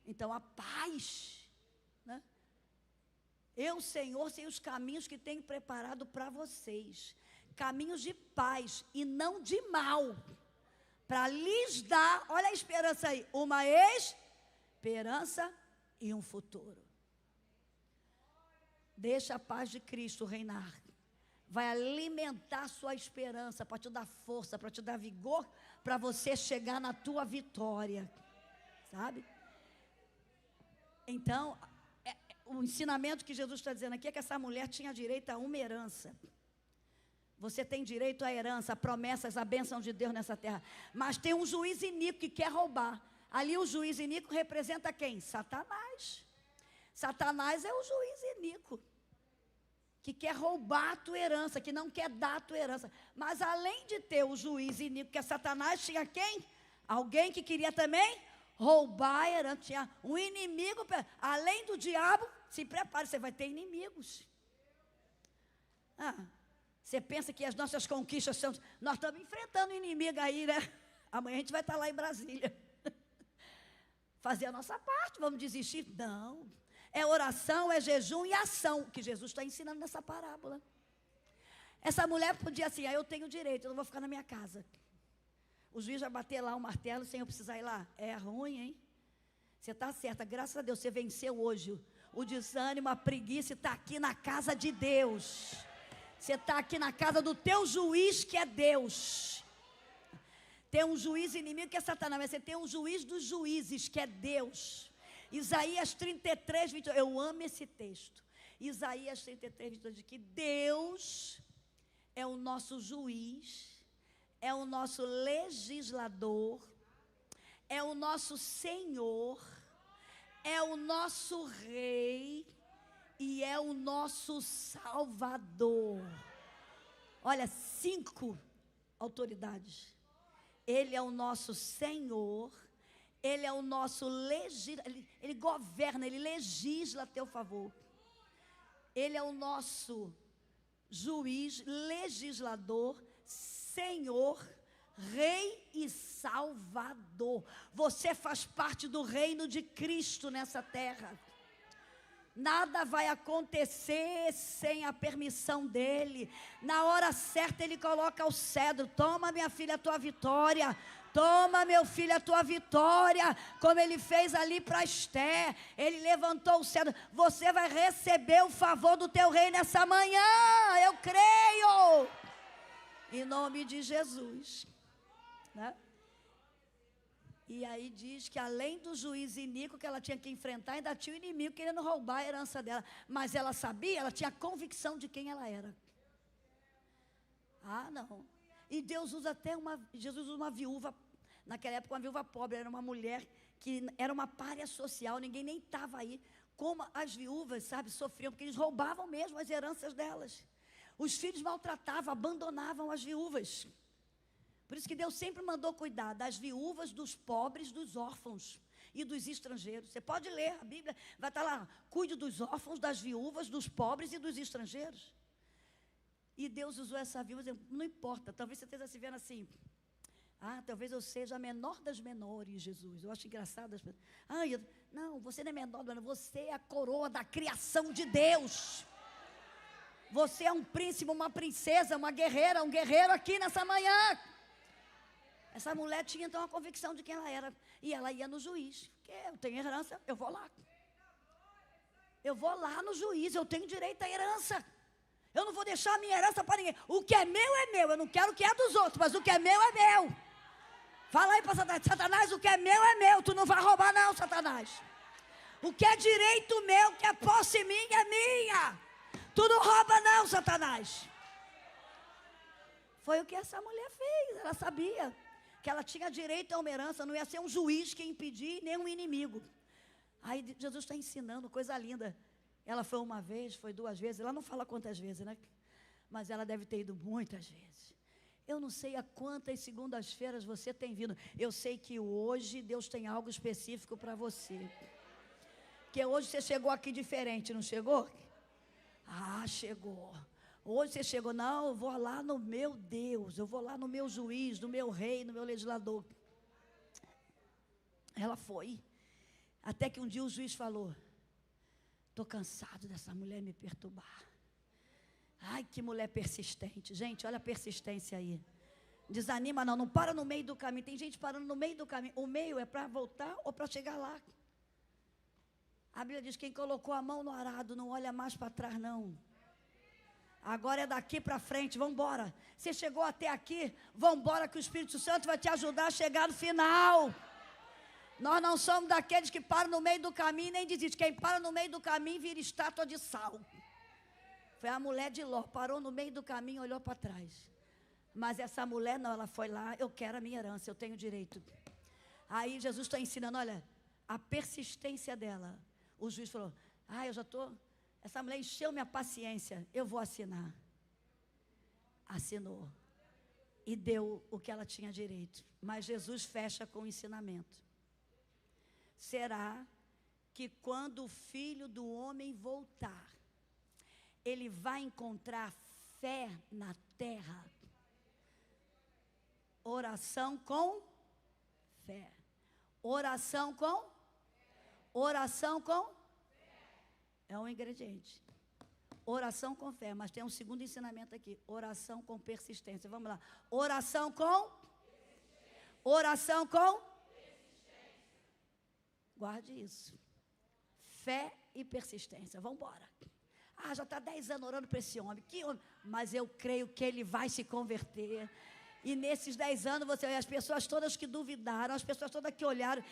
Então a paz, né? Eu, Senhor, sei os caminhos que tenho preparado para vocês, caminhos de paz e não de mal, para lhes dar, olha a esperança aí, uma esperança e um futuro. Deixa a paz de Cristo reinar. Vai alimentar sua esperança, para te dar força, para te dar vigor, para você chegar na tua vitória. Sabe? Então, o ensinamento que Jesus está dizendo aqui é que essa mulher tinha direito a uma herança. Você tem direito à herança, a promessas, a bênção de Deus nessa terra. Mas tem um juiz iníquo que quer roubar. Ali o juiz iníquo representa quem? Satanás. Satanás é o juiz iníquo, que quer roubar a tua herança, que não quer dar a tua herança. Mas além de ter o juiz iníquo, que é Satanás, tinha quem? Alguém que queria também roubar a herança. Tinha um inimigo, além do diabo, se prepare, você vai ter inimigos. Você pensa que as nossas conquistas são... Nós estamos enfrentando um inimigo aí, né? Amanhã a gente vai estar lá em Brasília. Fazer a nossa parte, vamos desistir? Não. É oração, é jejum e ação, que Jesus está ensinando nessa parábola. Essa mulher podia assim, eu tenho direito, eu não vou ficar na minha casa. O juiz vai bater lá o martelo sem eu precisar ir lá. É ruim, hein? Você está certa, graças a Deus, você venceu hoje. O desânimo, a preguiça está aqui na casa de Deus. Você está aqui na casa do teu juiz, que é Deus. Tem um juiz inimigo que é Satanás, mas você tem um juiz dos juízes, que é Deus. Isaías 33, 22, eu amo esse texto. Isaías 33, 22, diz que Deus é o nosso juiz, é o nosso legislador, é o nosso Senhor, é o nosso Rei e é o nosso Salvador. Olha, 5 autoridades. Ele é o nosso Senhor, Ele é o nosso legislador, ele governa, Ele legisla a teu favor. Ele é o nosso juiz, legislador, Senhor, Rei e Salvador. Você faz parte do reino de Cristo nessa terra. Nada vai acontecer sem a permissão dEle. Na hora certa Ele coloca o cedro. Toma, minha filha, a tua vitória. Toma, meu filho, a tua vitória, como ele fez ali para Esther. Ele levantou o cedro. Você vai receber o favor do teu rei nessa manhã. Eu creio. Em nome de Jesus. Né? E aí diz que além do juiz iníquo que ela tinha que enfrentar, ainda tinha o inimigo querendo roubar a herança dela. Mas ela sabia, ela tinha convicção de quem ela era. Ah, não. E Deus usa Jesus usa uma viúva. Naquela época, uma viúva pobre, era uma mulher que era uma pária social, ninguém nem estava aí. Como as viúvas, sabe, sofriam, porque eles roubavam mesmo as heranças delas. Os filhos maltratavam, abandonavam as viúvas. Por isso que Deus sempre mandou cuidar das viúvas, dos pobres, dos órfãos e dos estrangeiros. Você pode ler a Bíblia, vai estar lá, cuide dos órfãos, das viúvas, dos pobres e dos estrangeiros. E Deus usou essa viúva, não importa, talvez você esteja se vendo assim... talvez eu seja a menor das menores, Jesus. Eu acho engraçado as pessoas. Não, você não é menor, você é a coroa da criação de Deus. Você é um príncipe, uma princesa, uma guerreira, um guerreiro aqui nessa manhã. Essa mulher tinha então a convicção de quem ela era. E ela ia no juiz. Porque eu tenho herança, eu vou lá. Eu vou lá no juiz, eu tenho direito à herança. Eu não vou deixar a minha herança para ninguém. O que é meu é meu. Eu não quero o que é dos outros, mas o que é meu é meu. Fala aí para Satanás. Satanás, o que é meu é meu. Tu não vai roubar não, Satanás. O que é direito meu, que é posse minha, é minha. Tu não rouba não, Satanás. Foi o que essa mulher fez. Ela sabia que ela tinha direito a uma herança. Não ia ser um juiz que impedir, nem um inimigo. Aí Jesus está ensinando, coisa linda. Ela foi uma vez, foi 2 vezes. Ela não fala quantas vezes, né? Mas ela deve ter ido muitas vezes. Eu não sei a quantas segundas-feiras você tem vindo. Eu sei que hoje Deus tem algo específico para você. Que hoje você chegou aqui diferente, não chegou? Chegou. Hoje você chegou, não, eu vou lá no meu Deus, eu vou lá no meu juiz, no meu rei, no meu legislador. Ela foi. Até que um dia o juiz falou: estou cansado dessa mulher me perturbar. Ai, que mulher persistente. Gente, olha a persistência aí. Desanima não para no meio do caminho. Tem gente parando no meio do caminho. O meio é para voltar ou para chegar lá. A Bíblia diz: quem colocou a mão no arado não olha mais para trás não. Agora é daqui para frente, vamos embora. Você chegou até aqui, vamos embora que o Espírito Santo vai te ajudar a chegar no final. Nós não somos daqueles que param no meio do caminho nem desistem. Quem para no meio do caminho vira estátua de sal. Foi a mulher de Ló, parou no meio do caminho e olhou para trás. Mas essa mulher não, ela foi lá: eu quero a minha herança, eu tenho direito. Aí Jesus está ensinando, olha, a persistência dela. O juiz falou: eu já estou... Essa mulher encheu minha paciência, eu vou assinar. Assinou. E deu o que ela tinha direito. Mas Jesus fecha com o ensinamento. Será que quando o Filho do Homem voltar, ele vai encontrar fé na terra? Oração com fé. Oração com? Oração com? É um ingrediente. Oração com fé, mas tem um segundo ensinamento aqui. Oração com persistência. Vamos lá. Oração com? Oração com? Guarde isso. Fé e persistência. Vamos embora. Já está 10 anos orando para esse homem. Que homem? Mas eu creio que ele vai se converter. E nesses 10 anos, as pessoas todas que duvidaram, as pessoas todas que olharam,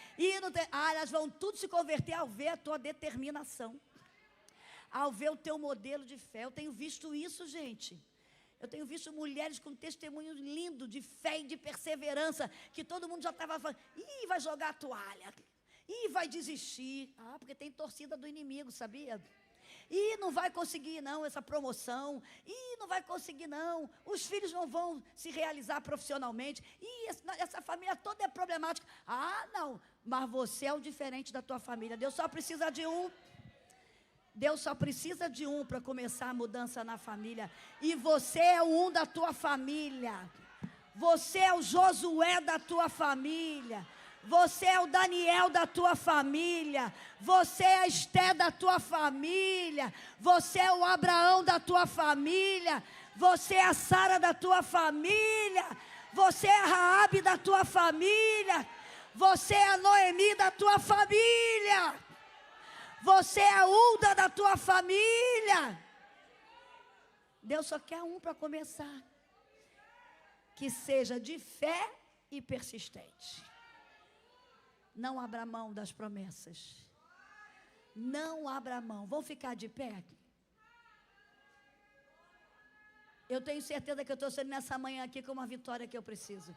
elas vão tudo se converter ao ver a tua determinação. Ao ver o teu modelo de fé. Eu tenho visto isso, gente. Eu tenho visto mulheres com testemunho lindo de fé e de perseverança, que todo mundo já estava falando: vai jogar a toalha. Vai desistir. Porque tem torcida do inimigo, sabia? Não vai conseguir não essa promoção. Não vai conseguir não. Os filhos não vão se realizar profissionalmente. Essa família toda é problemática. Não. Mas você é o diferente da tua família. Deus só precisa de um. Deus só precisa de um para começar a mudança na família. E você é o um da tua família. Você é o Josué da tua família. Você é o Daniel da tua família. Você é a Esté da tua família. Você é o Abraão da tua família. Você é a Sara da tua família. Você é a Raabe da tua família. Você é a Noemi da tua família. Você é a Hulda da tua família. Deus só quer um para começar. Que seja de fé e persistente. Não abra mão das promessas. Não abra mão. Vamos ficar de pé? Eu tenho certeza que eu estou saindo nessa manhã aqui com uma vitória que eu preciso.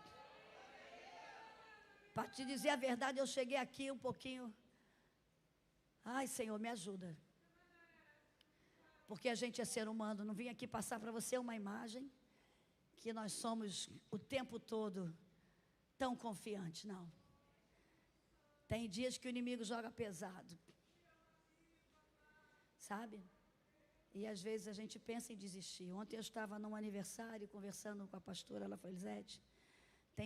Para te dizer a verdade, eu cheguei aqui um pouquinho. Ai, Senhor, me ajuda. Porque a gente é ser humano. Não vim aqui passar para você uma imagem que nós somos o tempo todo tão confiantes, não. Tem dias que o inimigo joga pesado. Sabe? E às vezes a gente pensa em desistir. Ontem eu estava num aniversário conversando com a pastora, ela foi Elisete.